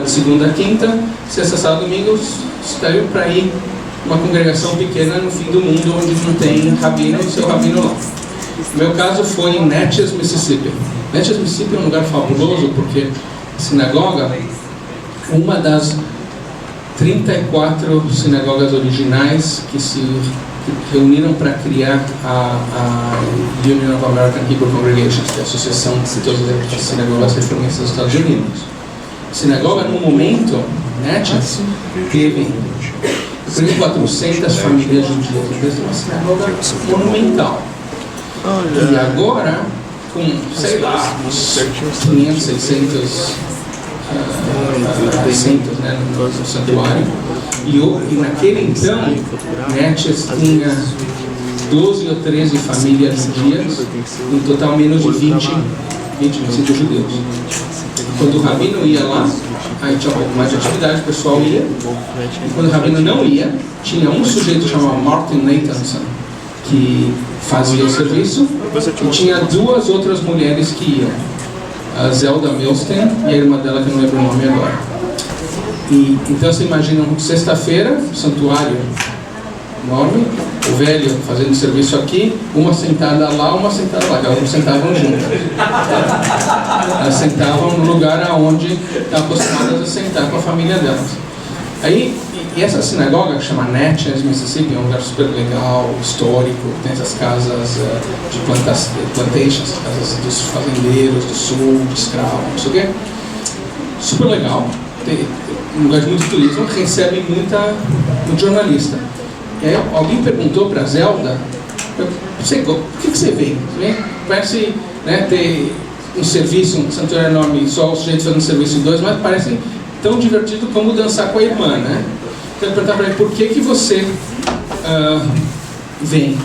segunda a quinta, sexta, sábado, domingo, saiu para ir uma congregação pequena no fim do mundo, onde não tem rabino e seu rabino lá. O meu caso foi em Natchez, Mississippi. Natchez, Mississippi é um lugar fabuloso porque a sinagoga, uma das 34 sinagogas originais que se reuniram para criar a Union of American Hebrew Congregations, que é a associação de todas as sinagogas reformistas dos Estados Unidos. A sinagoga, no momento, Natchez, teve 400 famílias judias, então uma sinagoga monumental. E agora, com, sei lá, uns 500, 600 assentos, né, no santuário, e naquele então, Natchez tinha 12 ou 13 famílias judias, em total menos de 25 judeus. Quando o rabino ia lá, aí tinha um pouco mais de atividade, o pessoal ia. E quando o rabino não ia, tinha um sujeito chamado Martin Nathanson, que fazia o serviço, e tinha duas outras mulheres que iam, a Zelda Milstein e a irmã dela, que eu não lembro o nome agora. E então você imagina, sexta-feira, santuário enorme, o velho fazendo serviço aqui, uma sentada lá, uma sentada lá, elas não sentavam juntas. Elas sentavam no lugar onde estavam acostumadas a sentar com a família delas. Aí, e essa sinagoga, que chama Natchez, Mississippi, é um lugar super legal, histórico, tem essas casas de plantations, casas dos fazendeiros do sul, de escravos, não sei o quê. Super legal, tem um lugar de muito turismo, recebe muito jornalista. E aí alguém perguntou para a Zelda, por que você vem? Parece, né, ter um serviço, um santuário enorme, só o sujeito fazendo serviço em dois, mas parece tão divertido como dançar com a irmã, né? Então eu perguntava para ele, por que você vem?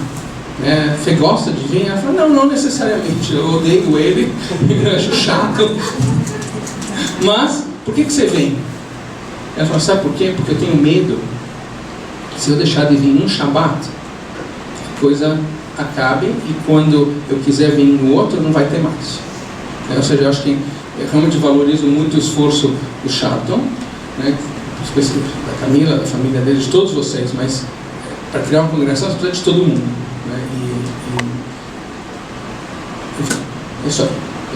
Você gosta de vir? Ela falou, não necessariamente, eu odeio ele, eu acho chato. Mas, por que você vem? Ela falou, sabe por quê? Porque eu tenho medo, se eu deixar de vir um Shabat, a coisa acabe e quando eu quiser vir no outro, não vai ter mais. Ou seja, eu acho que eu realmente valorizo muito o esforço do Charlton, né, da Camila, da família dele, de todos vocês, mas para criar uma congregação você precisa de todo mundo. Né, enfim, é isso aí.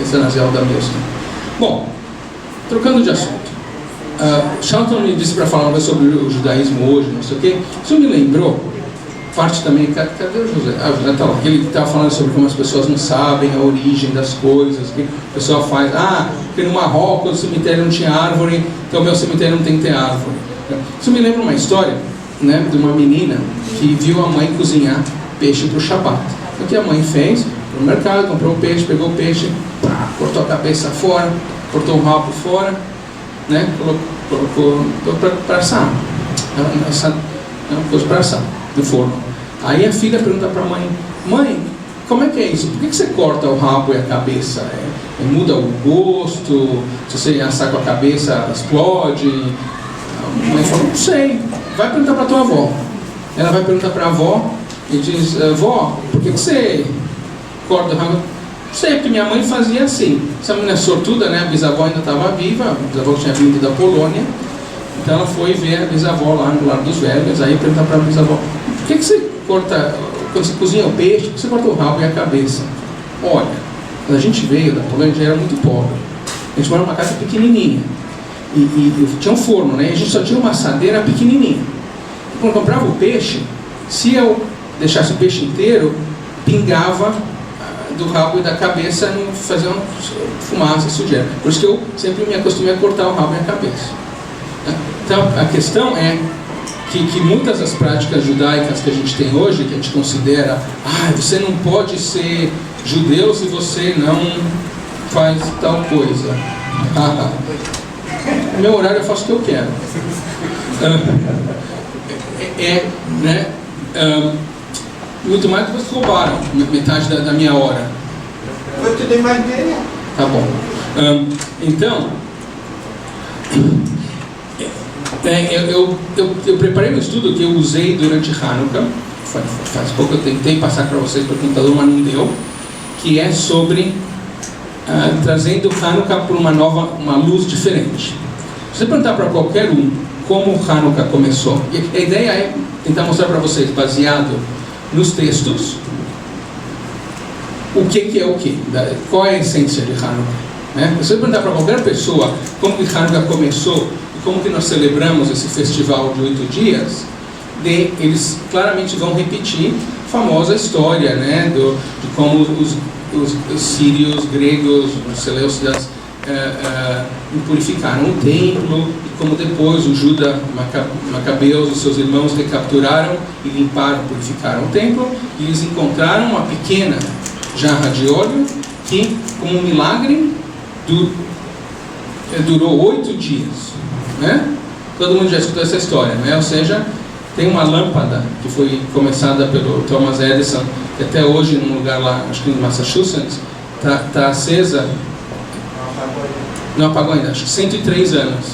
Esse é na Zelda mesmo. Bom, trocando de assunto. Charlton me disse para falar sobre o judaísmo hoje, não sei o quê. Isso me lembrou parte também. Cadê o José? José está lá. Ele estava falando sobre como as pessoas não sabem a origem das coisas, que o pessoal faz. Porque no Marrocos o cemitério não tinha árvore, então o meu cemitério não tem que ter árvore. Isso me lembra uma história, né, de uma menina que viu a mãe cozinhar peixe para o Shabat. O que a mãe fez? Foi no mercado, comprou o peixe, pegou o peixe, cortou a cabeça fora, cortou o rabo fora, né, colocou para assar, pôs para assar no forno. Aí a filha pergunta para a mãe, mãe, como é que é isso? Por que você corta o rabo e a cabeça? Muda o gosto? Se você assar com a cabeça, explode? A mãe falou, não sei, vai perguntar para a tua avó. Ela vai perguntar para a avó e diz, vó, por que você corta o rabo? Não sei, porque minha mãe fazia assim. Essa menina é sortuda, né? A bisavó ainda estava viva, a bisavó tinha vindo da Polônia. Então ela foi ver a bisavó lá no Lar dos Velhos, aí perguntar para a bisavó, por que você corta, quando você cozinha o peixe, por que você corta o rabo e a cabeça? Olha, quando a gente veio da Polônia, a gente era muito pobre. A gente morava numa casa pequenininha. E tinha um forno, né? E a gente só tinha uma assadeira pequenininha. E quando comprava o peixe, se eu deixasse o peixe inteiro, pingava do rabo e da cabeça, não fazia uma fumaça, sujeira. Por isso que eu sempre me acostumei a cortar o rabo e a cabeça. Então, a questão é que muitas das práticas judaicas que a gente tem hoje, que a gente considera, você não pode ser judeu se você não faz tal coisa. No meu horário eu faço o que eu quero. Né? Muito mais do que vocês roubaram metade da minha hora. Eu te dei mais meia. Tá bom. Então, eu preparei um estudo que eu usei durante Hanukkah. Faz pouco eu tentei passar para vocês pelo computador, mas não deu. Que é sobre trazendo Hanukkah por uma luz diferente. Se você perguntar para qualquer um como o Hanukkah começou, e a ideia é tentar mostrar para vocês, baseado nos textos, o que é o que, qual é a essência de Hanukkah. Né? Se você perguntar para qualquer pessoa como que Hanukkah começou e como que nós celebramos esse festival de 8 dias, eles claramente vão repetir a famosa história, né, de como os sírios, gregos, os seleucidas purificaram o templo, e como depois o Judá, Macabeus e seus irmãos recapturaram e limparam, purificaram o templo, e eles encontraram uma pequena jarra de óleo que, como um milagre, durou 8 dias, né? Todo mundo já escutou essa história, né? Ou seja, tem uma lâmpada que foi começada pelo Thomas Edison, que até hoje, num lugar lá, acho que em Massachusetts, está acesa. Não apagou ainda, acho que 103 anos.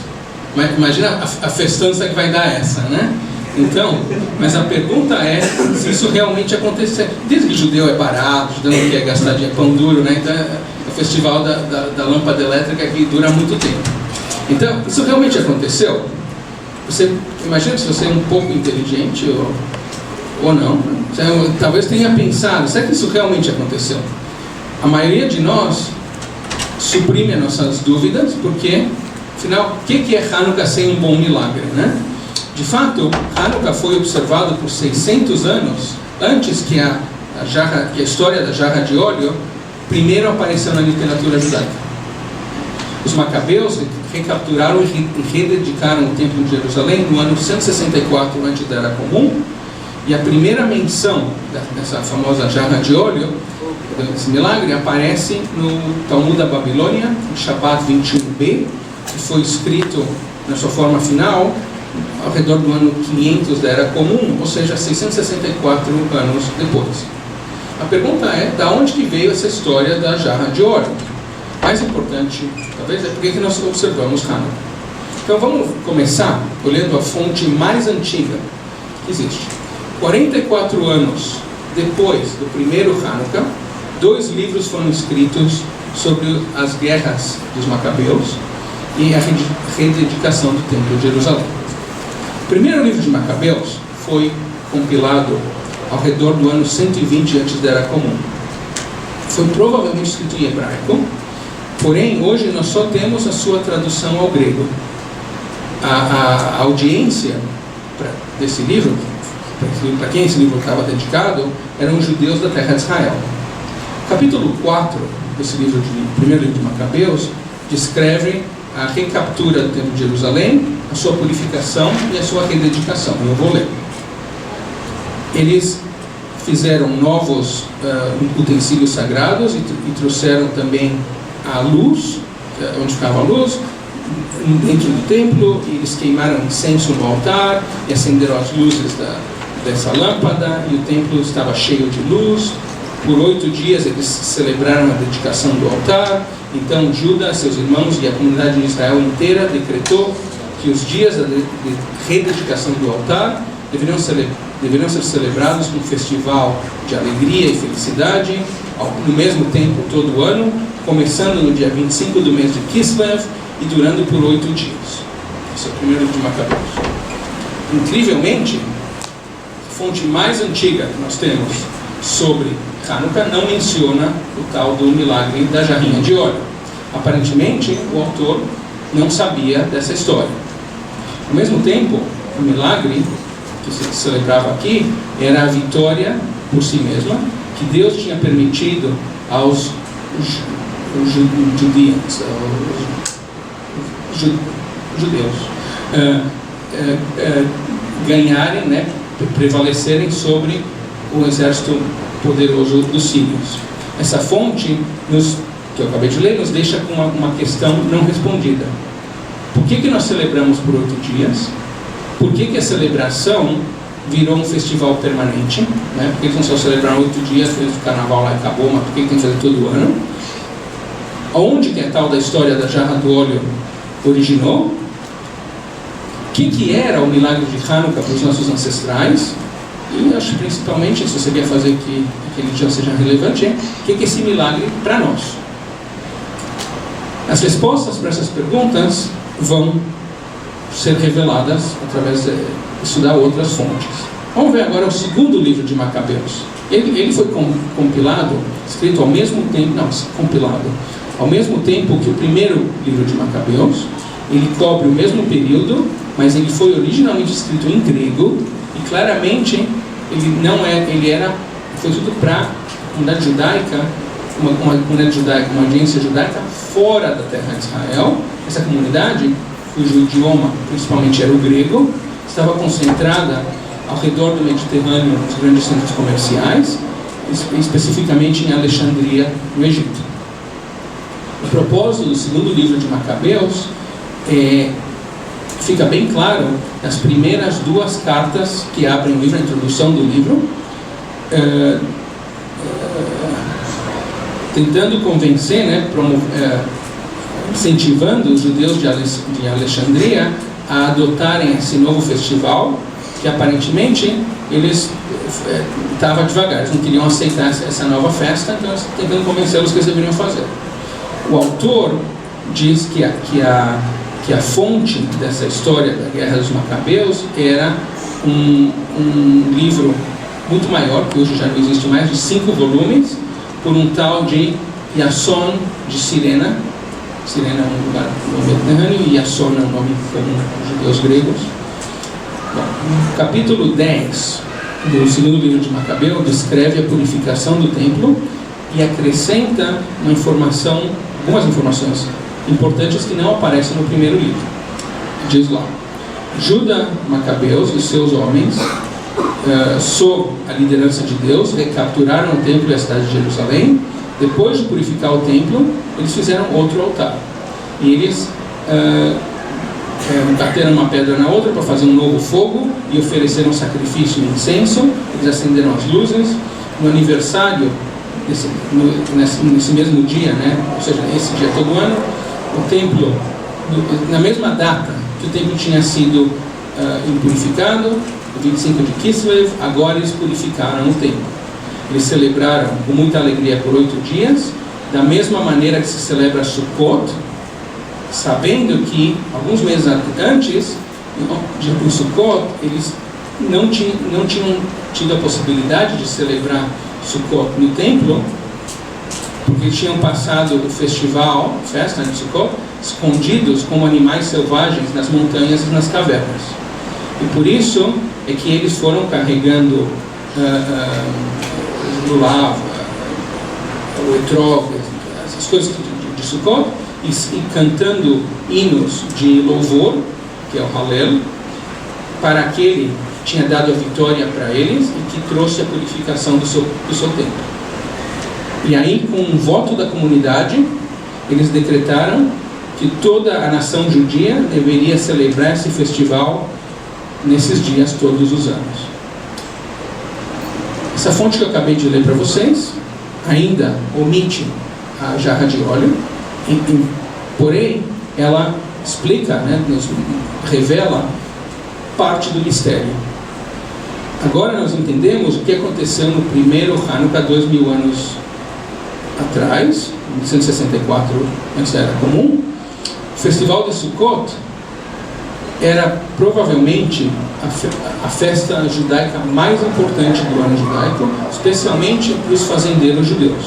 Mas imagina a festança que vai dar essa, né? Então, mas a pergunta é se isso realmente aconteceu. Desde que o judeu é barato, o judeu não quer gastar dinheiro, pão duro, né? Então é o festival da lâmpada elétrica que dura muito tempo. Então, isso realmente aconteceu? Você imagina se você é um pouco inteligente ou não. Você talvez tenha pensado, será que isso realmente aconteceu? A maioria de nós suprime as nossas dúvidas, porque, afinal, o que é Hanukkah sem um bom milagre, né? De fato, Hanukkah foi observado por 600 anos antes que a história da jarra de óleo primeiro apareceu na literatura judaica. Os Macabeus recapturaram e rededicaram o Templo de Jerusalém no ano 164 antes da Era Comum, e a primeira menção dessa famosa jarra de óleo, desse milagre, aparece no Talmud da Babilônia, em Shabbat 21b, que foi escrito na sua forma final ao redor do ano 500 da Era Comum, ou seja, 664 anos depois. A pergunta é, da onde que veio essa história da jarra de óleo? Mais importante, talvez, é por que nós observamos Hanukkah. Então vamos começar olhando a fonte mais antiga que existe. 44 anos depois do primeiro Hanukkah, 2 livros foram escritos sobre as guerras dos Macabeus e a rededicação do Templo de Jerusalém. O primeiro livro de Macabeus foi compilado ao redor do ano 120 antes da Era Comum. Foi provavelmente escrito em hebraico, porém hoje nós só temos a sua tradução ao grego. A audiência desse livro, para quem esse livro estava dedicado, eram os judeus da terra de Israel. Capítulo 4 desse primeiro livro de Macabeus descreve a recaptura do Templo de Jerusalém, a sua purificação e a sua rededicação. Eu vou ler. Eles fizeram novos utensílios sagrados e trouxeram também a luz, onde ficava a luz, dentro do templo, e eles queimaram incenso no altar e acenderam as luzes dessa lâmpada, e o templo estava cheio de luz. Por 8 dias eles celebraram a dedicação do altar. Então Judá, seus irmãos e a comunidade de Israel inteira decretou que os dias de rededicação do altar deveriam ser celebrados com um festival de alegria e felicidade, no mesmo tempo todo o ano, começando no dia 25 do mês de Kislev e durando por 8 dias. Esse é o primeiro livro de Macabeus. Incrivelmente, a fonte mais antiga que nós temos sobre Hanukkah não menciona o tal do milagre da jarrinha de óleo. Aparentemente, o autor não sabia dessa história. Ao mesmo tempo, o milagre que se celebrava aqui era a vitória por si mesma que Deus tinha permitido aos judeus ganharem, né, prevalecerem sobre o exército poderoso dos sírios. Essa fonte, que eu acabei de ler, nos deixa com uma questão não respondida. Por que nós celebramos por 8 dias? Por que a celebração virou um festival permanente? Né? Por que eles não só celebraram 8 dias, fez o carnaval lá e acabou, mas por que tem que fazer todo ano? Onde que a tal da história da jarra do óleo originou? O que era o milagre de Hanukkah para os nossos ancestrais? E acho principalmente, se você quer fazer que a religião seja relevante, o que é esse milagre para nós? As respostas para essas perguntas vão ser reveladas através de estudar outras fontes. Vamos ver agora o segundo livro de Macabeus. Ele foi compilado, escrito ao mesmo tempo, compilado ao mesmo tempo que o primeiro livro de Macabeus. Ele cobre o mesmo período, mas ele foi originalmente escrito em grego e claramente foi tudo para a comunidade judaica, uma comunidade judaica, uma audiência judaica fora da terra de Israel. Essa comunidade, cujo idioma principalmente era o grego, estava concentrada ao redor do Mediterrâneo, nos grandes centros comerciais, especificamente em Alexandria, no Egito. O propósito do segundo livro de Macabeus fica bem claro nas primeiras duas cartas que abrem o livro, a introdução do livro, tentando convencer, incentivando os judeus de Alexandria a adotarem esse novo festival, que aparentemente eles estavam devagar, eles não queriam aceitar essa nova festa, então eles tentando convencê-los que eles deveriam fazer. O autor diz que a fonte dessa história da Guerra dos Macabeus era um livro muito maior, que hoje já não existe mais, de 5 volumes, por um tal de Iason de Cirene. Cirene é um lugar no Mediterrâneo e Iason é um nome comum dos judeus gregos. No capítulo 10 do segundo livro de Macabeu descreve a purificação do templo e acrescenta algumas informações importantes que não aparecem no primeiro livro. Diz lá: Judá Macabeus e seus homens, sob a liderança de Deus, recapturaram o templo e a cidade de Jerusalém. Depois de purificar o templo, eles fizeram outro altar. E eles bateram uma pedra na outra para fazer um novo fogo e ofereceram sacrifício e incenso. Eles acenderam as luzes. No aniversário, nesse mesmo dia, ou seja, esse dia todo ano, o templo, na mesma data que o templo tinha sido impurificado, 25 de Kislev, agora eles purificaram o templo. Eles celebraram com muita alegria por 8 dias, da mesma maneira que se celebra Sukkot, sabendo que alguns meses antes de Sukkot, eles não tinham tido a possibilidade de celebrar Sukkot no templo, porque tinham passado o festival, festa de Sukkot, escondidos como animais selvagens nas montanhas e nas cavernas. E por isso é que eles foram carregando lulava, o etrog, essas coisas de Sukkot, e cantando hinos de louvor, que é o Hallel, para aquele que tinha dado a vitória para eles e que trouxe a purificação do seu templo. E aí, com um voto da comunidade, eles decretaram que toda a nação judia deveria celebrar esse festival nesses dias todos os anos. Essa fonte que eu acabei de ler para vocês ainda omite a jarra de óleo, porém ela explica, nos revela parte do mistério. Agora nós entendemos o que aconteceu no primeiro Hanukkah 2000 anos atrás, em 164 antes da Era Comum. O festival de Sukkot era provavelmente a festa judaica mais importante do ano judaico, especialmente para os fazendeiros judeus.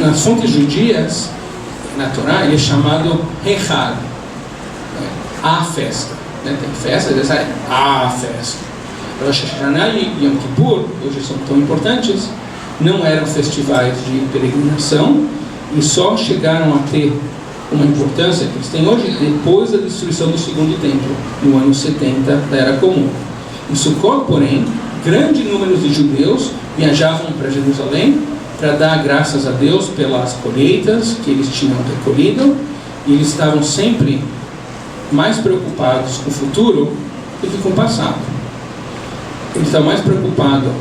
Nas fontes judias, na Torá, ele é chamado Hechag, a festa. Tem festa, essa é a festa. Rosh Hashanah e Yom Kippur, hoje são tão importantes, não eram festivais de peregrinação e só chegaram a ter uma importância que eles têm hoje depois da destruição do segundo templo, no ano 70 da Era Comum. Em Sukkot, porém, grande número de judeus viajavam para Jerusalém para dar graças a Deus pelas colheitas que eles tinham recolhido, e eles estavam sempre mais preocupados com o futuro do que com o passado. Eles estavam mais preocupados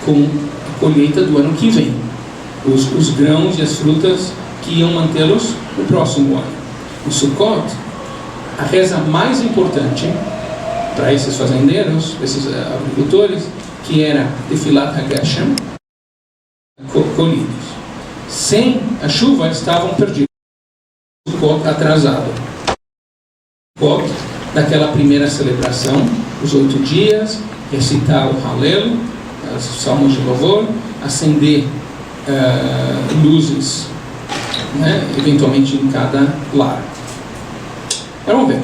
com a colheita do ano que vem, os grãos e as frutas que iam mantê-los no próximo ano. Em Sukkot, a reza mais importante para esses fazendeiros, esses agricultores, que era Tefilat HaGeshem, colhidos. Sem a chuva, estavam perdidos. Sukkot atrasado. Sukkot daquela primeira celebração, os 8 dias, recitar o Halel, os salmos de louvor, acender luzes, né, eventualmente em cada lar. Então, vamos ver.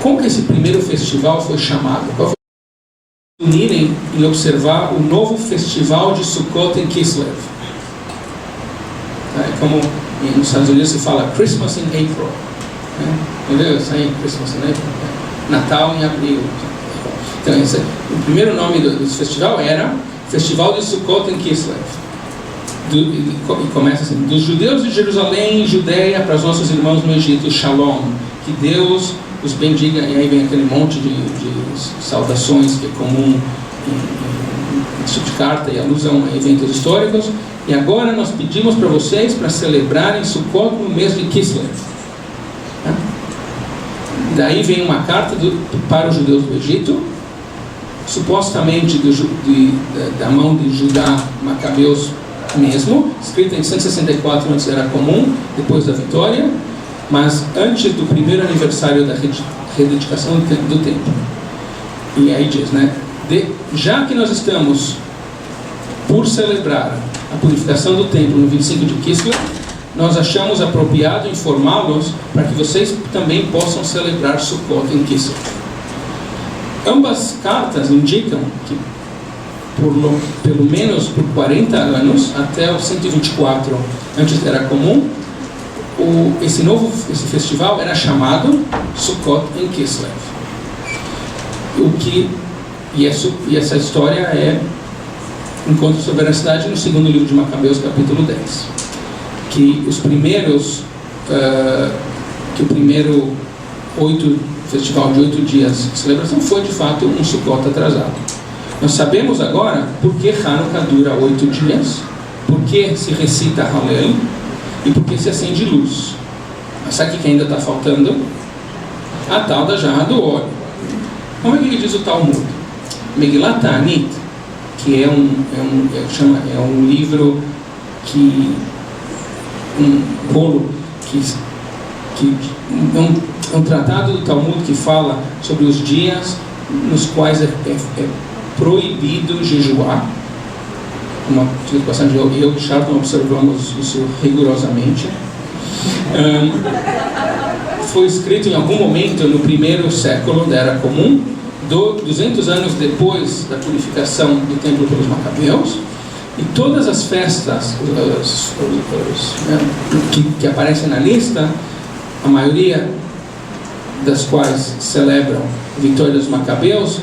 Como que esse primeiro festival foi chamado? Qual foi? Unirem em observar o novo festival de Sukkot em Kislev. Como nos Estados Unidos se fala Christmas in April. Entendeu? Isso aí, Christmas in April. Natal em abril. Então, o primeiro nome do festival era Festival de Sukkot em Kislev. E começa assim: dos judeus de Jerusalém e Judeia para os nossos irmãos no Egito, Shalom. Que Deus os bendiga. E aí vem aquele monte de saudações que é comum em tipo de carta e alusão a eventos históricos. E agora nós pedimos para vocês para celebrarem Sukkot no mês de Kislev. Daí vem uma carta para os judeus do Egito, supostamente da mão de Judá Macabeus mesmo, escrita em 164 antes era comum, depois da vitória, mas antes do primeiro aniversário da rededicação do templo. E aí diz, né? Já que nós estamos por celebrar a purificação do templo no 25 de Kislev, nós achamos apropriado informá-los para que vocês também possam celebrar Sukkot em Kislev. Ambas cartas indicam que pelo menos por 40 anos, até os 124 antes era comum, esse festival era chamado Sukkot em Kislev. E essa história encontra sua veracidade no segundo livro de Macabeus, capítulo 10. Que o primeiro festival de 8 dias de celebração foi de fato um Sukkot atrasado. Nós sabemos agora por que Hanukkah dura 8 dias, por que se recita Hallel e por que se acende luz. Mas sabe o que ainda está faltando? A tal da jarra do óleo. Como é que diz o Talmud? Megillat Ta'anit, que é um livro um rolo que é um tratado do Talmud que fala sobre os dias nos quais é proibido jejuar. Eu e o Charlton observamos isso rigorosamente. Foi escrito em algum momento no primeiro século da Era Comum, 200 anos depois da purificação do templo pelos Macabeus, e todas as festas que aparecem na lista, a maioria das quais celebram a vitória dos Macabeus,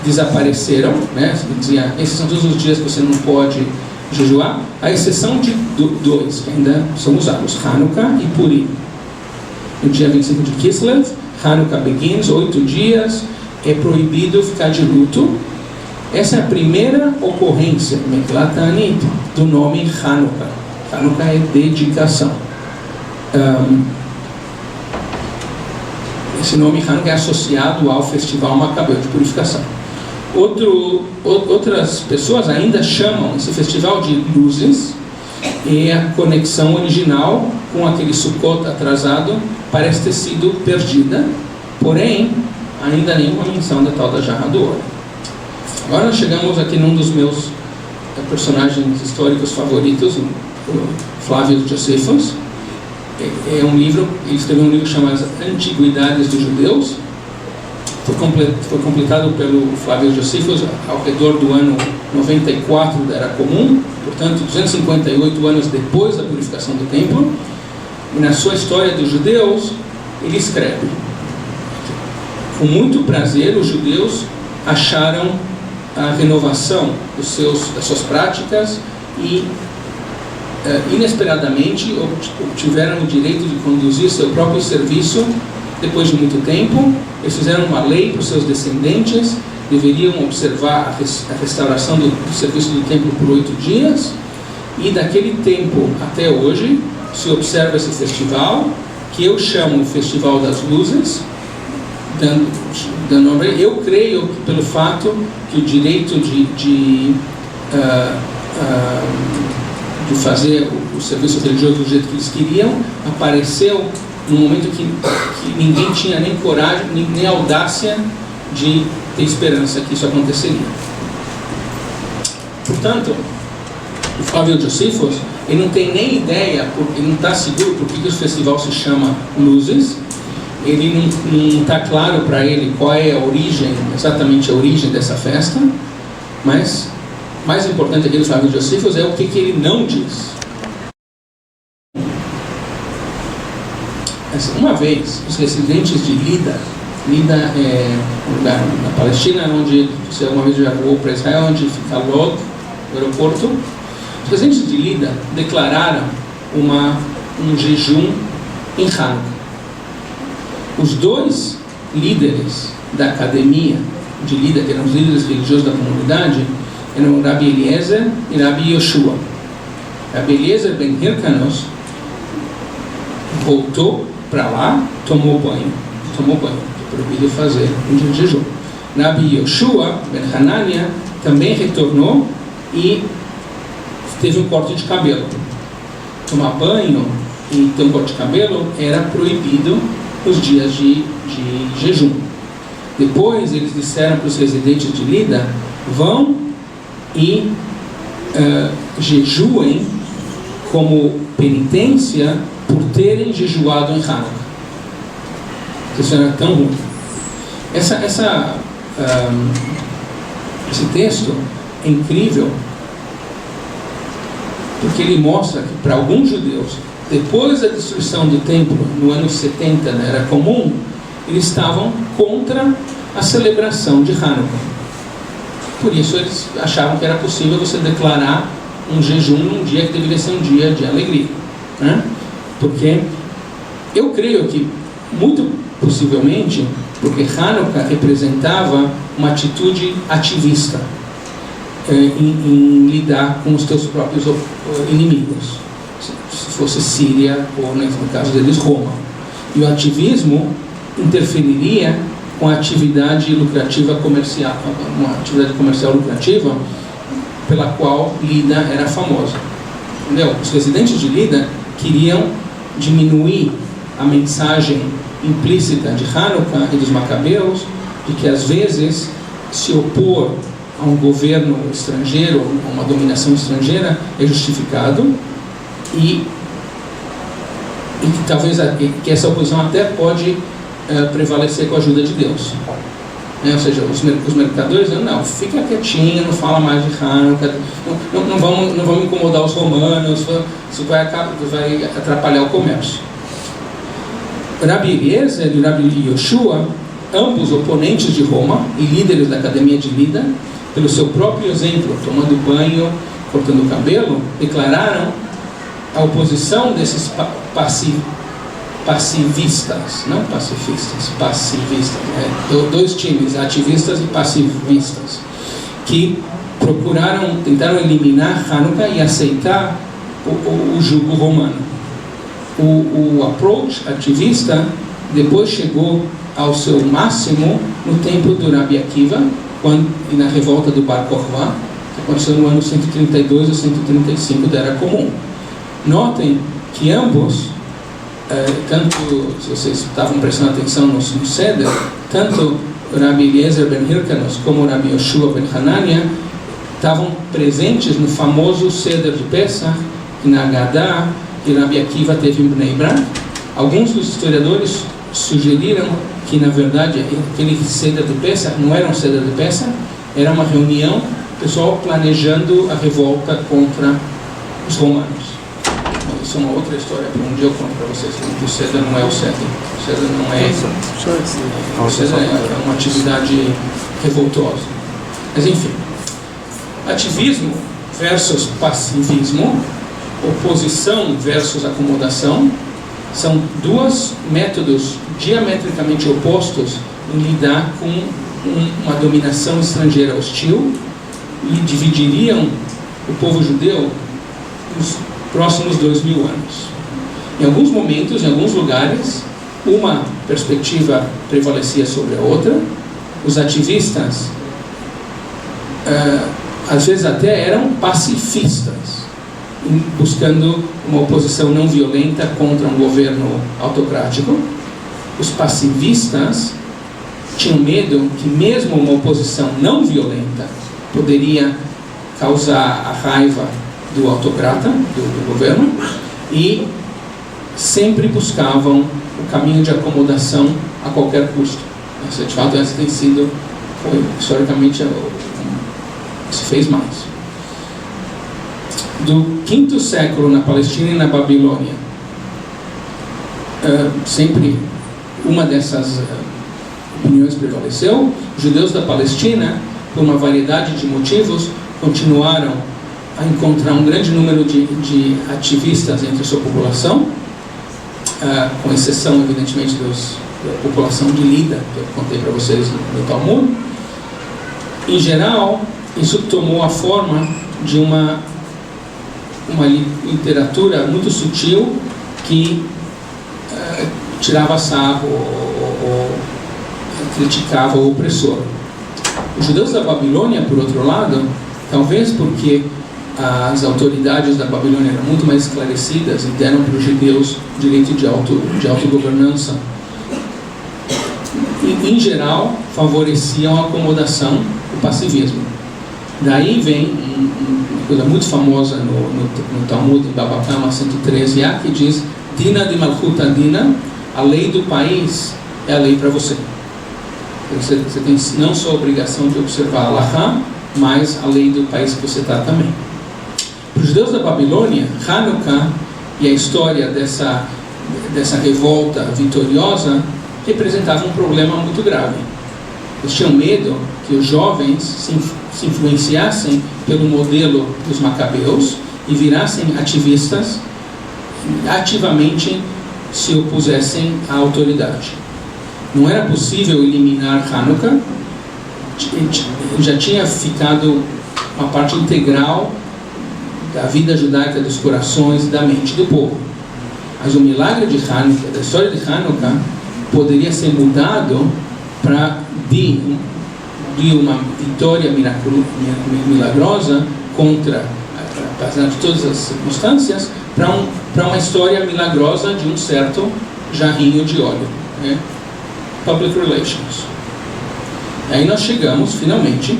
desapareceram, né? Dizia, esses são todos os dias que você não pode jejuar, à exceção de 2 que ainda são usados, Hanukkah e Purim. No dia 25 de Kislev, Hanukkah begins, 8 dias, é proibido ficar de luto. Essa é a primeira ocorrência, Megillat Ta'anit, do nome Hanukkah. Hanukkah é dedicação. Esse nome Hanukkah é associado ao festival macabeu de purificação. Outras pessoas ainda chamam esse festival de luzes, e a conexão original com aquele Sukkot atrasado parece ter sido perdida, porém ainda nenhuma menção da tal da jarra do óleo. Agora nós chegamos aqui num dos meus personagens históricos favoritos, o Flávio Josephus. É um livro, ele escreveu um livro chamado Antiguidades dos Judeus. Foi completado pelo Flávio Josephus ao redor do ano 94 da Era Comum, portanto 258 anos depois da purificação do templo. E na sua História dos Judeus, ele escreve: com muito prazer os judeus acharam a renovação das suas práticas e inesperadamente obtiveram o direito de conduzir seu próprio serviço. Depois de muito tempo, eles fizeram uma lei para os seus descendentes, deveriam observar a restauração do serviço do templo por 8 dias, e daquele tempo até hoje se observa esse festival, que eu chamo Festival das Luzes, dando nome. Eu creio que pelo fato que o direito de fazer o serviço religioso do jeito que eles queriam apareceu num momento que ninguém tinha nem coragem, nem audácia de ter esperança que isso aconteceria. Portanto, o Flávio Josephus, ele não tem nem ideia, ele não está seguro por que o festival se chama Luzes. Ele não está claro para ele qual é a origem, exatamente a origem dessa festa, mas mais importante aqui do Flávio Josephus é o que ele não diz. Uma vez, os residentes de Lida é um lugar na Palestina, onde você alguma vez já voou para Israel, onde fica Lod, o aeroporto. Os residentes de Lida declararam um jejum em Hanukkah. Os dois líderes da academia de Lida, que eram os líderes religiosos da comunidade, eram Rabbi Eliezer e Rabbi Yoshua. Rabbi Eliezer ben Hirkanos voltou para lá, tomou banho, proibido fazer um dia de jejum. Rabbi Yoshua ben Hanania também retornou e teve um corte de cabelo. Tomar banho e ter um corte de cabelo era proibido nos dias de jejum. Depois eles disseram para os residentes de Lida: vão e jejuem como penitência por terem jejuado em Hanukkah. Isso era tão ruim. Esse texto é incrível porque ele mostra que para alguns judeus, depois da destruição do templo no ano 70, era comum, eles estavam contra a celebração de Hanukkah. Por isso eles achavam que era possível você declarar um jejum num dia que deveria ser um dia de alegria, né? Porque eu creio que, muito possivelmente, porque Hanukkah representava uma atitude ativista em lidar com os teus próprios inimigos, se fosse Síria ou, no caso deles, Roma. E o ativismo interferiria com a atividade lucrativa comercial, uma atividade comercial lucrativa pela qual Lida era famosa. Entendeu? Os residentes de Lida queriam diminuir a mensagem implícita de Hanukkah e dos Macabeus, de que às vezes se opor a um governo estrangeiro, a uma dominação estrangeira, é justificado, e que talvez que essa oposição até pode prevalecer com a ajuda de Deus. Ou seja, os mercadores dizem: não, fica quietinho, não fala mais de Hanukkah, não vamos incomodar os romanos, isso vai atrapalhar o comércio. Rabbi Eliezer e Rabbi Yoshua, ambos oponentes de Roma e líderes da academia de Lida, pelo seu próprio exemplo, tomando banho, cortando o cabelo, declararam a oposição desses passivistas, não pacifistas, passivistas, dois times, ativistas e passivistas, que tentaram eliminar Hanukkah e aceitar o jugo romano. O approach ativista depois chegou ao seu máximo no tempo do Rabbi Akiva e na revolta do Bar Kokhba, que aconteceu no ano 132 ou 135 da Era Comum. Notem que ambos, tanto, se vocês estavam prestando atenção no Seder, tanto Rabbi Eliezer ben Hirkanos como Rabbi Yoshua ben Hanania estavam presentes no famoso Seder de Pesach, que na Haggadah que Rabbi Akiva teve em Bnei Brak. Alguns dos historiadores sugeriram que, na verdade, aquele Seder de Pesach não era um Seder de Pesach, era uma reunião, pessoal planejando a revolta contra os romanos. Isso é uma outra história, um dia eu conto para vocês. O Seder não é o Seder. O Seder não é... O Seder é uma atividade revoltosa. Mas, enfim, ativismo versus passivismo, oposição versus acomodação, são dois métodos diametricamente opostos em lidar com uma dominação estrangeira hostil e dividiriam o povo judeu nos próximos 2000 anos. Em alguns momentos, em alguns lugares, uma perspectiva prevalecia sobre a outra. Os ativistas às vezes até eram pacifistas, buscando uma oposição não violenta contra um governo autocrático. Os passivistas tinham medo que mesmo uma oposição não violenta poderia causar a raiva do autocrata, do governo, e sempre buscavam o caminho de acomodação a qualquer custo. Essa, de fato, essa tem sido, historicamente, se fez mais. Do 5º século na Palestina e na Babilônia, sempre uma dessas opiniões prevaleceu. Os judeus da Palestina, por uma variedade de motivos, continuaram a encontrar um grande número de ativistas entre a sua população, com exceção, evidentemente, da população de Lida, que eu contei para vocês no Talmud. Em geral, isso tomou a forma de uma literatura muito sutil que tirava sarro ou criticava o opressor. Os judeus da Babilônia, por outro lado, talvez porque as autoridades da Babilônia eram muito mais esclarecidas e deram para os judeus direito de autogovernança, e, em geral, favoreciam a acomodação, o passivismo. Daí vem uma coisa muito famosa no Talmud, em Baba Kama 113a, que diz: Dina de Malchuta Dina, a lei do país é a lei para você. Você tem não só a obrigação de observar a Halachá, mas a lei do país que você está também. Para os judeus da Babilônia, Hanukkah e a história dessa revolta vitoriosa representava um problema muito grave. Eles tinham medo que os jovens se influenciassem pelo modelo dos macabeus e virassem ativistas, ativamente se opusessem à autoridade. Não era possível eliminar Hanukkah, já tinha ficado uma parte integral da vida judaica, dos corações e da mente do povo. Mas o milagre de Hanukkah, da história de Hanukkah, poderia ser mudado de uma vitória milagrosa contra, apesar de todas as circunstâncias, para uma história milagrosa de um certo jarrinho de óleo, né? Public Relations. Aí nós chegamos, finalmente,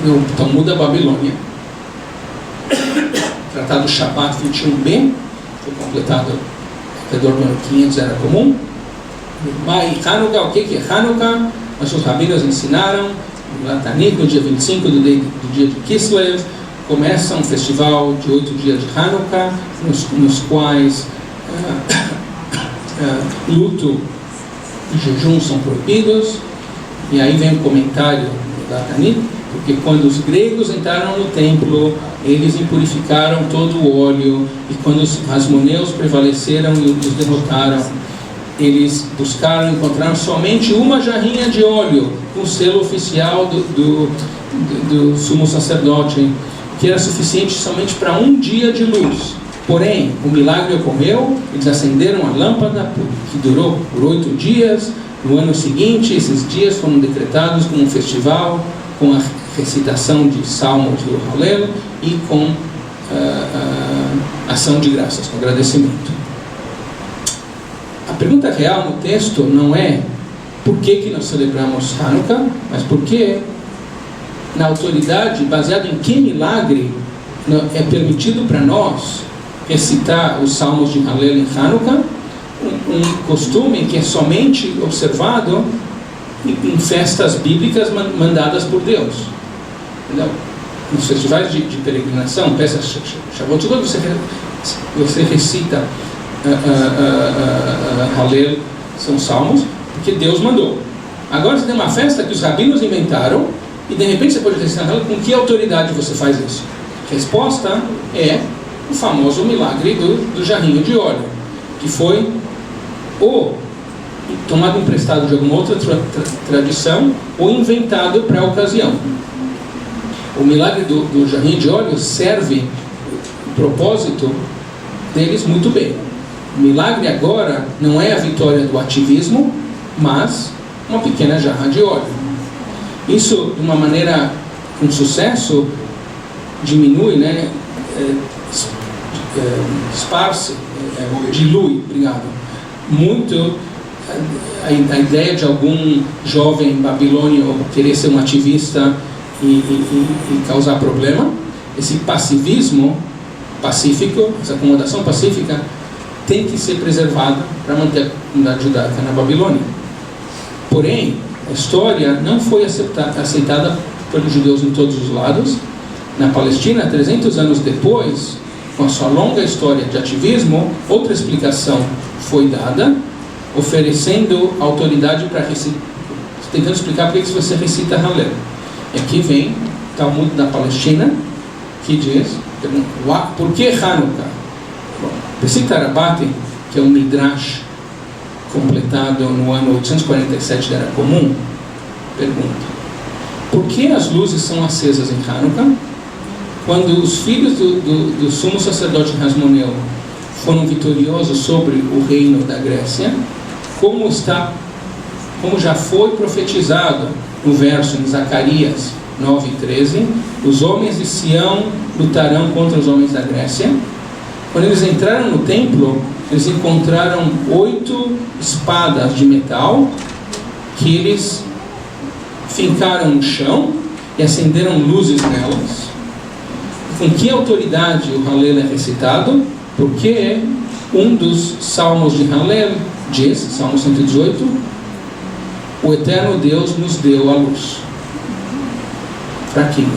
no Talmud da Babilônia. Tratado Shabbat 21b, foi completado ao redor do ano 500, era comum. E Hanukkah, o que é Hanukkah? Nossos rabinos ensinaram, no dia 25 do dia de Kislev, começa um festival de 8 dias de Hanukkah, nos quais luto e jejum são proibidos. E aí vem o comentário do Latanit, porque quando os gregos entraram no templo, eles impurificaram todo o óleo, e quando os hasmoneus prevaleceram e os derrotaram, eles encontraram somente uma jarrinha de óleo, com o selo oficial do sumo sacerdote, que era suficiente somente para um dia de luz. Porém, o milagre ocorreu, eles acenderam a lâmpada, que durou por 8 dias. No ano seguinte, esses dias foram decretados como um festival, com a recitação de salmos do Hallel e com ação de graças, com agradecimento. A pergunta real no texto não é por que nós celebramos Hanukkah, mas porque, na autoridade, baseado em que milagre é permitido para nós recitar os salmos de Hallel em Hanukkah, um costume que é somente observado em festas bíblicas mandadas por Deus. Entendeu? Nos festivais de peregrinação, peças Shavuot, você recita Hallel, são salmos, porque Deus mandou. Agora você tem uma festa que os rabinos inventaram, e de repente você pode recitar Hallel. Com que autoridade você faz isso? A resposta é o famoso milagre do jarrinho de óleo, que foi ou tomado emprestado de alguma outra tradição ou inventado para a ocasião. O milagre do jarrinho de óleo serve o propósito deles muito bem. O milagre agora não é a vitória do ativismo, mas uma pequena jarra de óleo. Isso, de uma maneira com sucesso, diminui, né, dilui, obrigado, muito a ideia de algum jovem babilônio querer ser um ativista e causar problema. Esse passivismo pacífico, essa acomodação pacífica, tem que ser preservada para manter a comunidade judaica na Babilônia. Porém, a história não foi aceitada pelos judeus em todos os lados. Na Palestina, 300 anos depois, com a sua longa história de ativismo, outra explicação foi dada, oferecendo autoridade para recitar, tentando explicar por que você recita Hallel. E aqui vem o Talmud da Palestina, que diz, por que Hanukkah? Pesita Rabate, que é um Midrash completado no ano 847 da Era Comum, pergunta: por que as luzes são acesas em Hanukkah? Quando os filhos do sumo sacerdote Hasmoneu foram vitoriosos sobre o reino da Grécia, como já foi profetizado no verso em Zacarias 9:13, os homens de Sião lutarão contra os homens da Grécia. Quando eles entraram no templo, eles encontraram 8 espadas de metal que eles fincaram no chão e acenderam luzes nelas. Com que autoridade o Hallel é recitado? Porque um dos salmos de Hallel diz, Salmo 118, o eterno Deus nos deu a luz. Fraquinho.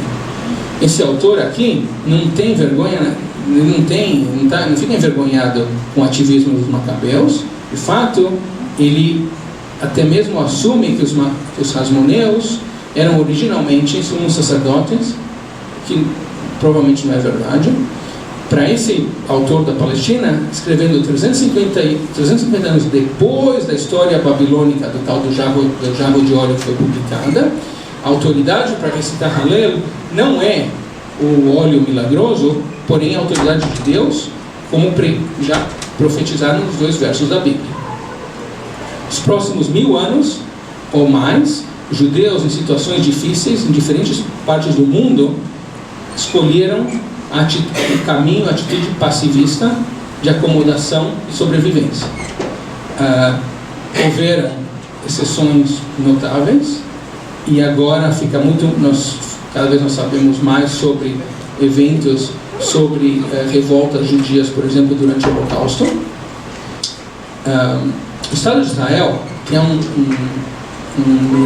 Esse autor aqui não tem vergonha, não fica envergonhado com o ativismo dos macabeus. De fato, ele até mesmo assume que os Hasmoneus eram originalmente sumos sacerdotes, que provavelmente não é verdade. Para esse autor da Palestina, escrevendo 350 anos depois da história babilônica do tal do jarro de óleo que foi publicada, a autoridade para recitar Hallel não é o óleo milagroso, porém a autoridade de Deus, como já profetizaram nos 2 versos da Bíblia. Nos próximos 1000 anos ou mais, judeus em situações difíceis em diferentes partes do mundo escolheram o caminho, a atitude passivista de acomodação e sobrevivência. Houveram exceções notáveis e agora fica cada vez nós sabemos mais sobre eventos, sobre revoltas judias, por exemplo, durante o Holocausto. O Estado de Israel, que é um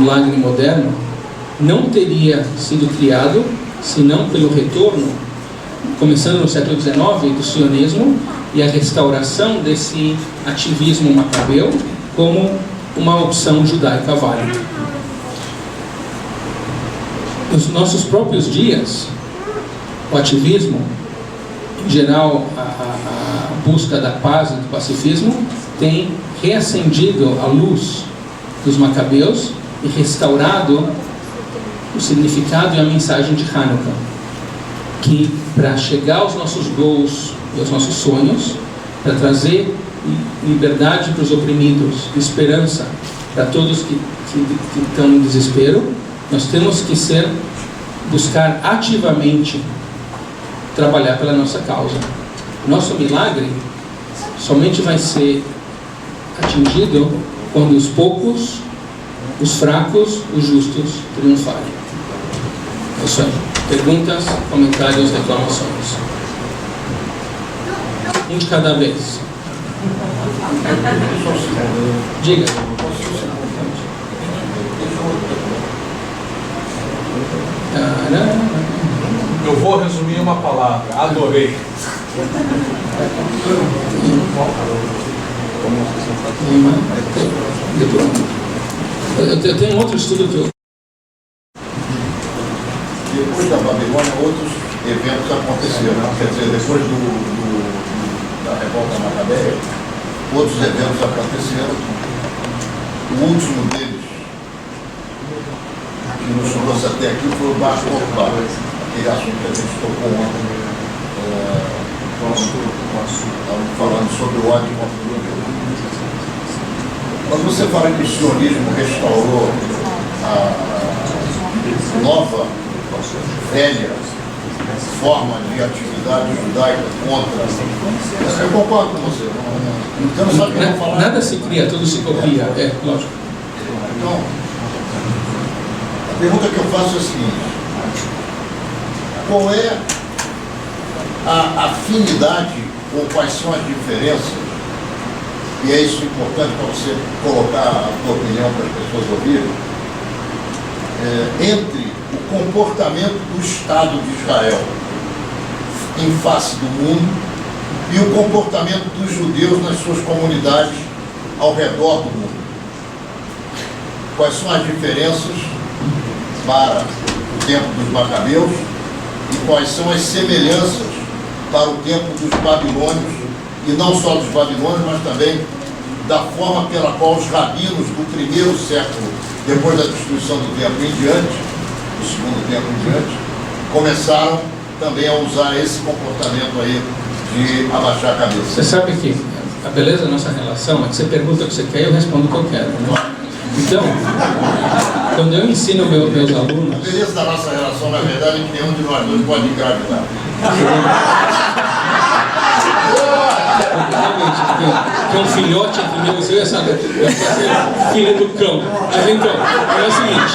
milagre moderno, não teria sido criado senão pelo retorno, começando no século XIX, do sionismo e a restauração desse ativismo macabeu como uma opção judaica válida. Nos nossos próprios dias, o ativismo, em geral a busca da paz e do pacifismo, tem reacendido a luz dos macabeus e restaurado o significado e a mensagem de Hanukkah, que para chegar aos nossos goals e aos nossos sonhos, para trazer liberdade para os oprimidos, esperança para todos que estão em desespero, nós temos que buscar ativamente trabalhar pela nossa causa. Nosso milagre somente vai ser atingido quando os poucos, os fracos, os justos triunfarem. É isso aí. Perguntas, comentários, reclamações. Um de cada vez. Diga. Eu vou resumir uma palavra. Adorei. Eu tenho outro estudo que eu... Depois da Babilônia, outros eventos aconteceram. Quer dizer, depois da revolta macabeia, outros eventos aconteceram. O último deles, que nos trouxe até aqui, foi o Bar Kokhba, aquele assunto que a gente tocou ontem, falando sobre o ódio contra o judeu. Quando você fala que o sionismo restaurou a nova, velha forma de atividade comunidade judaica contra. Eu concordo com você. Você não sabe o que eu vou falar. Nada se cria, tudo se copia. É, lógico. Então, a pergunta que eu faço é a seguinte: qual é a afinidade ou quais são as diferenças, e é isso importante para você colocar a tua opinião para as pessoas ouvirem, entre o comportamento do Estado de Israel em face do mundo e o comportamento dos judeus nas suas comunidades ao redor do mundo? Quais são as diferenças para o tempo dos Macabeus e quais são as semelhanças para o tempo dos babilônios, e não só dos babilônios, mas também da forma pela qual os rabinos do primeiro século, depois da destruição do templo em diante, do segundo templo em diante, começaram também a usar esse comportamento aí de abaixar a cabeça. Você sabe que a beleza da nossa relação é que você pergunta o que você quer e eu respondo o que eu quero, né? Então, quando eu ensino meus alunos... A beleza da nossa relação, na verdade, é que nenhum de nós dois pode engravidar. Realmente, tem um filhote entre mim e você, essa filha do cão. Mas então, é o seguinte,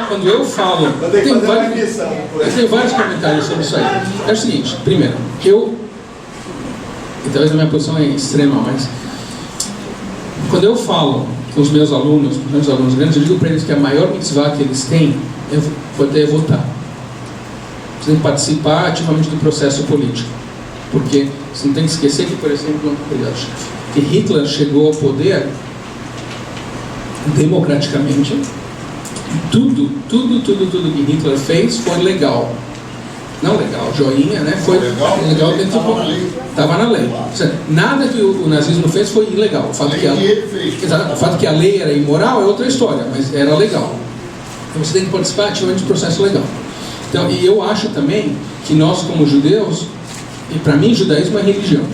quando eu falo... Eu tenho vários comentários sobre isso aí. É o seguinte, primeiro, e talvez a minha posição é extrema, mas quando eu falo com os meus alunos grandes, eu digo para eles que a maior mitzvah que eles têm é poder votar. Você tem que participar ativamente do processo político. Porque você não tem que esquecer que, por exemplo, que Hitler chegou ao poder democraticamente, e tudo que Hitler fez foi legal. Não legal, joinha, né? Foi legal dentro do... Estava na lei. Nada que o nazismo fez foi ilegal. O fato que a lei era imoral é outra história, mas era legal. Então você tem que participar ativamente do processo legal. Então, e eu acho também que nós, como judeus, e para mim, judaísmo é religião.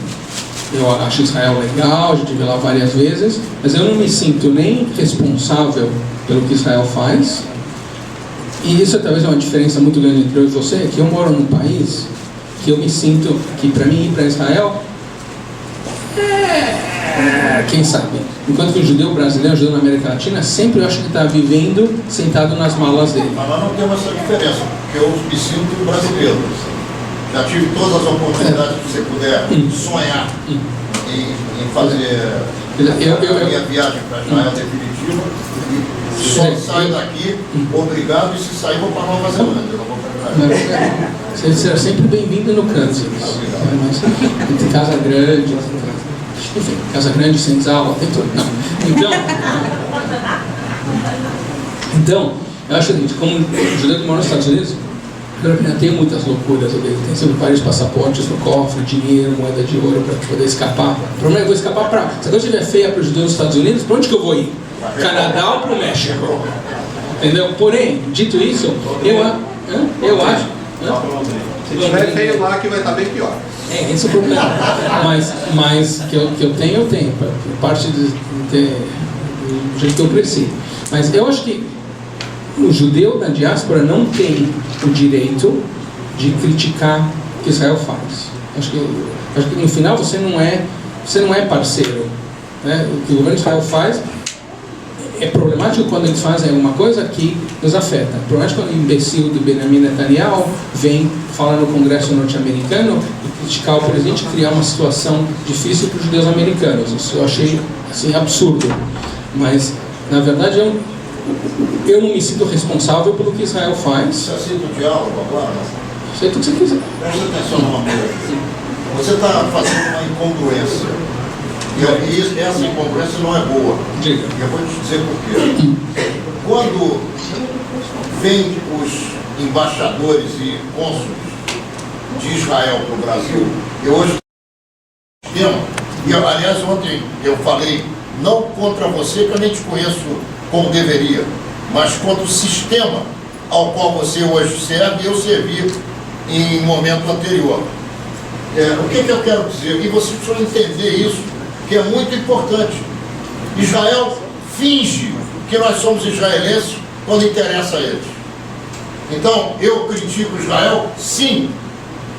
Eu acho Israel legal, a gente vê lá várias vezes, mas eu não me sinto nem responsável pelo que Israel faz. E isso talvez é uma diferença muito grande entre eu e você, é que eu moro num país que eu me sinto que para mim ir para Israel quem sabe. Enquanto que o judeu brasileiro, o judeu na América Latina, sempre eu acho que está vivendo sentado nas malas dele. Mas nós não temos essa diferença, porque eu me sinto brasileiro. Já tive todas as oportunidades que você puder sonhar em fazer a minha viagem para Israel definitiva. E só saio daqui, obrigado, e se sair vou para Nova Zelândia, eu não vou para Israel. Você será sempre bem-vindo no Kansas. Tem Casa Grande, enfim, Casa Grande, Senzala, tem tudo. Então, eu acho o seguinte, como judeu que mora nos Estados Unidos, eu tenho muitas loucuras, tem sempre vários passaportes no cofre, dinheiro, moeda de ouro para poder escapar. O problema é que eu vou escapar para... Se a coisa estiver feia para os judeus nos Estados Unidos, para onde que eu vou ir? Canadá ou para o México? Entendeu? Porém, dito isso, eu acho... Se tiver feio lá, que vai estar bem pior. Esse é o problema. Mas que eu tenho. Parte do jeito que eu cresci. Mas eu acho que o judeu da diáspora não tem o direito de criticar o que Israel faz. Acho que no final você não é parceiro, né? O que o governo de Israel faz é problemático quando eles fazem alguma coisa que nos afeta. É problemático quando o imbecil do Benjamin Netanyahu vem falar no Congresso norte-americano e criticar o presidente e criar uma situação difícil para os judeus americanos. Isso eu achei assim, absurdo. Mas, na verdade, eu não me sinto responsável pelo que Israel faz. Você aceita o diálogo agora? Sei tudo que você quiser. Presta atenção numa coisa. Você está fazendo uma incongruência. E essa incongruência não é boa. Diga. Eu vou te dizer por quê. Quando vêm os embaixadores e cônsules de Israel para o Brasil, eu hoje aliás ontem eu falei não contra você, que eu nem te conheço como deveria, mas contra o sistema ao qual você hoje serve e eu servi em momento anterior. O que eu quero dizer? E você precisa entender isso, que é muito importante. Israel finge que nós somos israelenses quando interessa a eles. Então, eu critico Israel, sim,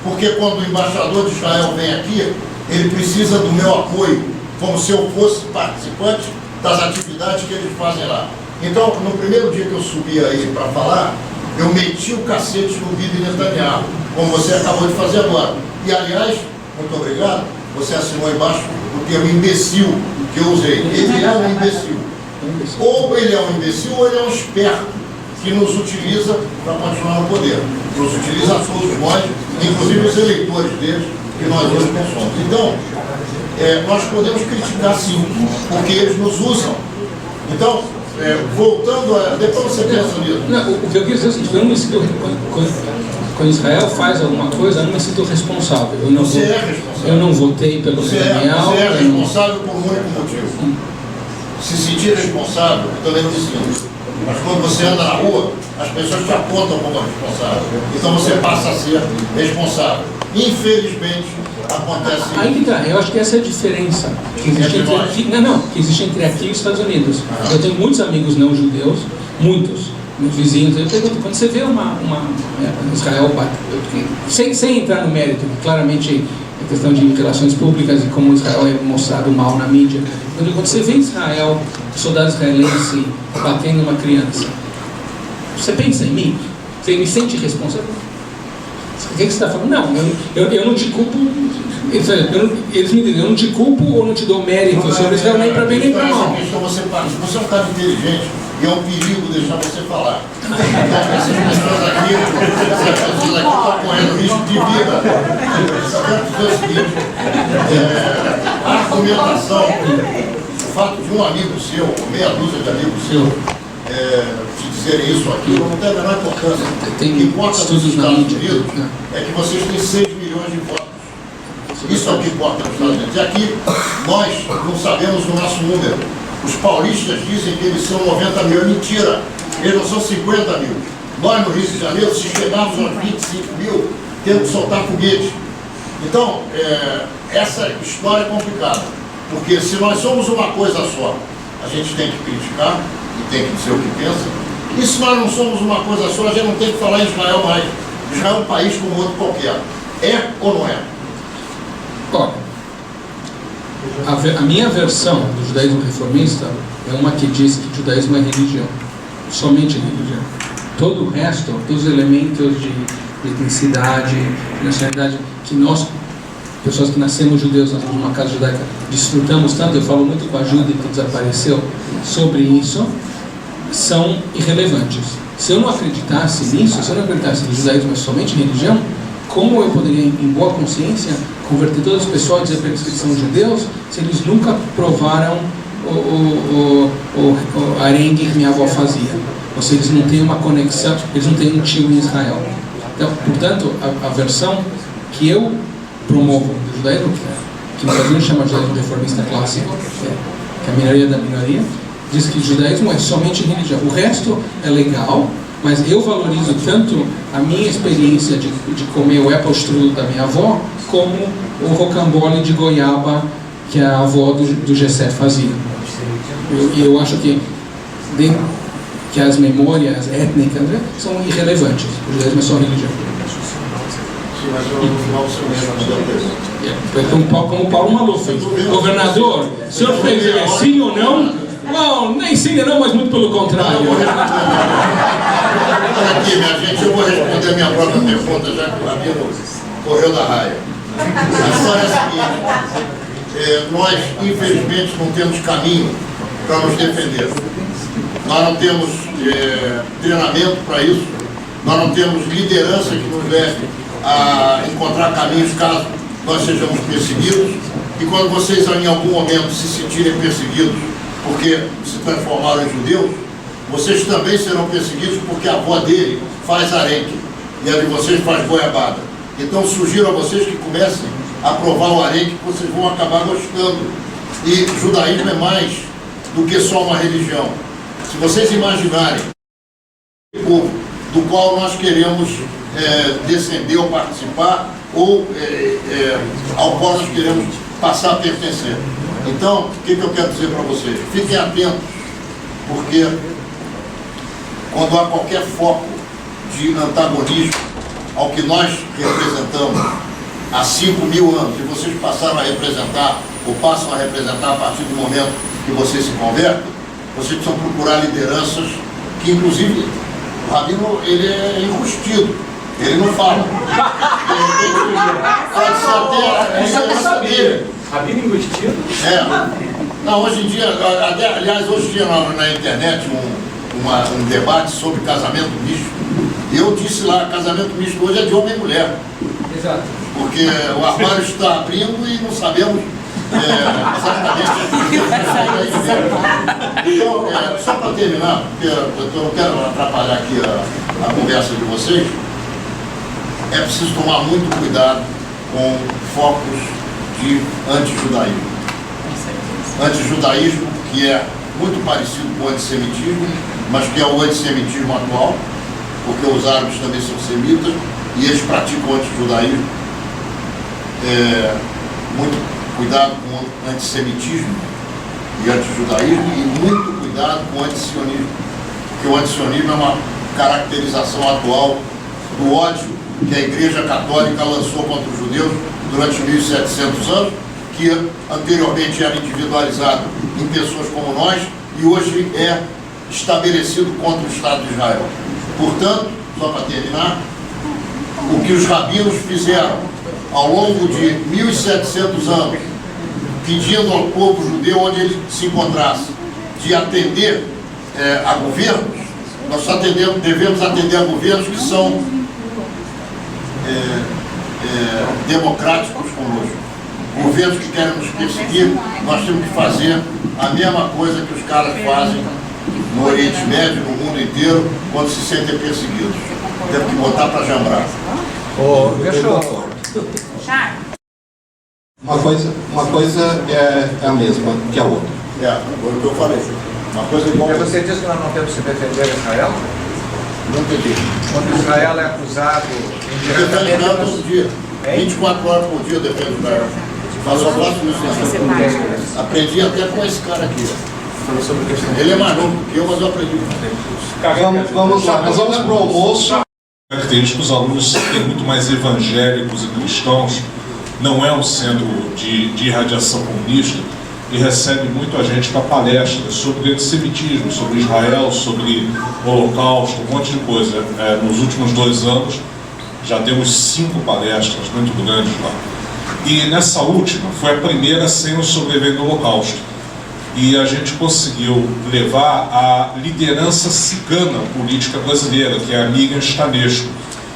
Porque quando o embaixador de Israel vem aqui, ele precisa do meu apoio, como se eu fosse participante das atividades que eles fazem lá. Então, no primeiro dia que eu subi aí para falar, eu meti o cacete no Bibi Netanyahu, como você acabou de fazer agora. E, aliás, muito obrigado, você assinou embaixo o termo imbecil que eu usei. Ele é um imbecil. Ou ele é um imbecil ou ele é um esperto que nos utiliza para continuar no poder. Nos utiliza a todos nós, inclusive os eleitores deles, que nós hoje consomos. Então, nós podemos criticar sim, porque eles nos usam. Então, voltando a... Depois você pensa nisso. Não, o que eu quis dizer é o seguinte, eu não me sinto... Quando Israel faz alguma coisa, eu não me sinto responsável. Você é responsável. Eu não votei pelo Netanyahu. Você é responsável por um único motivo. Se sentir responsável, eu também não me sinto. Mas quando você anda na rua, as pessoas te apontam como responsável. Então você passa a ser responsável. Infelizmente, acontece isso. Aí que tá, eu acho que essa é a diferença que existe entre aqui, que existe entre aqui e os Estados Unidos. Eu tenho muitos amigos não judeus, muitos, meus vizinhos. Eu pergunto, quando você vê Israel, sem entrar no mérito, claramente a questão de relações públicas e como Israel é mostrado mal na mídia, quando você vê Israel, soldado israelense batendo uma criança, você pensa em mim? Você me sente responsável? O que você está falando? Não, eu não te culpo. Eles me dizem, eu não te culpo ou não te dou mérito sobre Israel nem para bem nem para mal. Você é um cara inteligente e é um perigo deixar você falar. Então, essas pessoas aqui estão correndo risco de vida. Só quero dizer o seguinte: a argumentação, o fato de um amigo seu, ou meia dúzia de amigos seus, te dizerem isso aqui, não tem a menor importância. O que importa nos Estados Unidos é que vocês têm 6 milhões de votos. Isso é o que importa nos Estados Unidos. E aqui, nós não sabemos o nosso número. Os paulistas dizem que eles são 90 mil. É mentira. Eles não são 50 mil. Nós, no Rio de Janeiro, se chegarmos aos 25 mil, temos que soltar foguete. Então, essa história é complicada. Porque se nós somos uma coisa só, a gente tem que criticar e tem que dizer o que pensa. E se nós não somos uma coisa só, a gente não tem que falar em Israel mais. Israel é um país como outro qualquer. É ou não é? Olha, a minha versão do judaísmo reformista é uma que diz que o judaísmo é religião, somente religião. Todo o resto, todos os elementos de etnicidade, de nacionalidade, que nós, pessoas que nascemos judeus, nós temos uma casa judaica, desfrutamos tanto, eu falo muito com a Júlia que desapareceu, sobre isso, são irrelevantes. Se eu não acreditasse nisso, se eu não acreditasse que o judaísmo é somente religião, como eu poderia, em boa consciência, converter todas as pessoas e dizer para eles que são judeus, se eles nunca provaram o arengue que minha avó fazia? Ou se eles não têm uma conexão, eles não têm um tio em Israel. Então, portanto, a versão que eu promovo do judaísmo, que no Brasil chama de judaísmo reformista clássico, que é a minoria da minoria, diz que o judaísmo é somente religião. O resto é legal, mas eu valorizo tanto a minha experiência de comer o apple strudel da minha avó, como o rocambole de goiaba que a avó do Gessé fazia. Eu acho que as memórias étnicas são irrelevantes. O judaísmo é só religião. Sim, mas o nosso mesmo Como o Paulo Maluf, governador, o senhor fez sim ou não? Não, nem sim nem não, mas muito pelo contrário. Aqui, minha gente, eu vou responder a minha própria pergunta, já que o Rabino correu da raia. A história é a seguinte: nós, infelizmente, não temos caminho para nos defender. Nós não temos treinamento para isso, nós não temos liderança que nos leve a encontrar caminhos caso nós sejamos perseguidos. E quando vocês, em algum momento, se sentirem perseguidos porque se transformaram em judeus, vocês também serão perseguidos porque a avó dele faz arenque e a de vocês faz goiabada. Então sugiro a vocês que comecem a provar o arenque, que vocês vão acabar gostando. E judaísmo é mais do que só uma religião. Se vocês imaginarem o povo do qual nós queremos descender ou participar, ou ao qual nós queremos passar a pertencer. Então, o que eu quero dizer para vocês? Fiquem atentos, porque quando há qualquer foco de antagonismo ao que nós representamos há 5.000 anos, e vocês passaram a representar, ou passam a representar a partir do momento que vocês se convertem, vocês precisam procurar lideranças que, inclusive, o rabino, ele é enrustido, ele não fala. Pode ser até a liderança dele. Rabino enrustido? Não, hoje em dia, aliás, hoje tinha na internet um debate sobre casamento misto. E eu disse lá, casamento misto hoje é de homem e mulher. Exato. Porque o armário está abrindo e não sabemos exatamente o que vai sair. Então, só para terminar, porque eu não quero atrapalhar aqui a conversa de vocês, é preciso tomar muito cuidado com focos de antijudaísmo. Antijudaísmo que é muito parecido com o antissemitismo, mas que é o antissemitismo atual, porque os árabes também são semitas e eles praticam o antijudaísmo. Muito cuidado com o antissemitismo e antijudaísmo e muito cuidado com o antisionismo, porque o antisionismo é uma caracterização atual do ódio que a Igreja Católica lançou contra os judeus durante 1.700 anos, que anteriormente era individualizado em pessoas como nós e hoje é estabelecido contra o Estado de Israel. Portanto, só para terminar, o que os rabinos fizeram ao longo de 1.700 anos, pedindo ao povo judeu onde ele se encontrasse, de atender a governos, nós só devemos atender a governos que são democráticos conosco. Governos que querem nos perseguir, nós temos que fazer a mesma coisa que os caras fazem no Oriente Médio, no mundo inteiro, quando se sentem perseguidos. Temos que botar para jambrar. Deixa eu... Uma coisa é a mesma que a outra. Foi o que eu falei. Uma coisa igual. Mas você diz que nós não temos que defender Israel? Não entendi. Quando Israel é acusado Defende indiretamente... Israel todo dia. 24 horas por dia eu defendo Israel. Mas só faço isso. Aprendi até com esse cara aqui. Ele é mais novo que eu, mas eu aprendi. Vamos lá, nós vamos para o almoço. Característicos, os alunos têm muito mais evangélicos e cristãos, não é um centro de irradiação comunista, e recebe muito a gente para palestras sobre antissemitismo, sobre Israel, sobre Holocausto, um monte de coisa. Nos últimos 2 anos já temos 5 palestras muito grandes lá. E nessa última foi a primeira sem o sobrevivente do Holocausto. E a gente conseguiu levar a liderança cigana política brasileira, que é a Miriam Stanesco.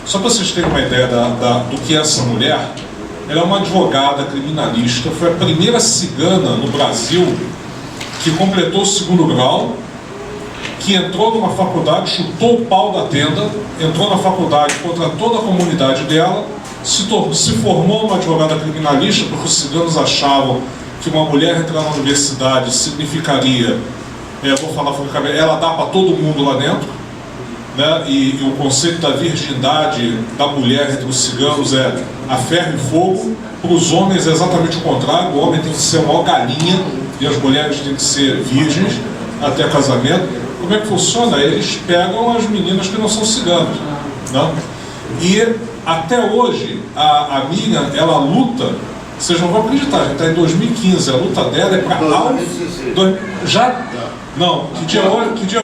Só para vocês terem uma ideia do que é essa mulher, ela é uma advogada criminalista, foi a primeira cigana no Brasil que completou o 2º grau, que entrou numa faculdade, chutou o pau da tenda, entrou na faculdade contra toda a comunidade dela, se formou uma advogada criminalista, porque os ciganos achavam que uma mulher entrar na universidade significaria, vou falar francamente, ela dá para todo mundo lá dentro, né? E o conceito da virgindade da mulher entre os ciganos é a ferro e fogo. Para os homens é exatamente o contrário, o homem tem que ser uma galinha e as mulheres têm que ser virgens até casamento. Como é que funciona? Eles pegam as meninas que não são ciganos, né? E até hoje a Miriam, ela luta. Vocês não vão acreditar, a gente está em 2015, a luta dela é para... Já? Não, que dia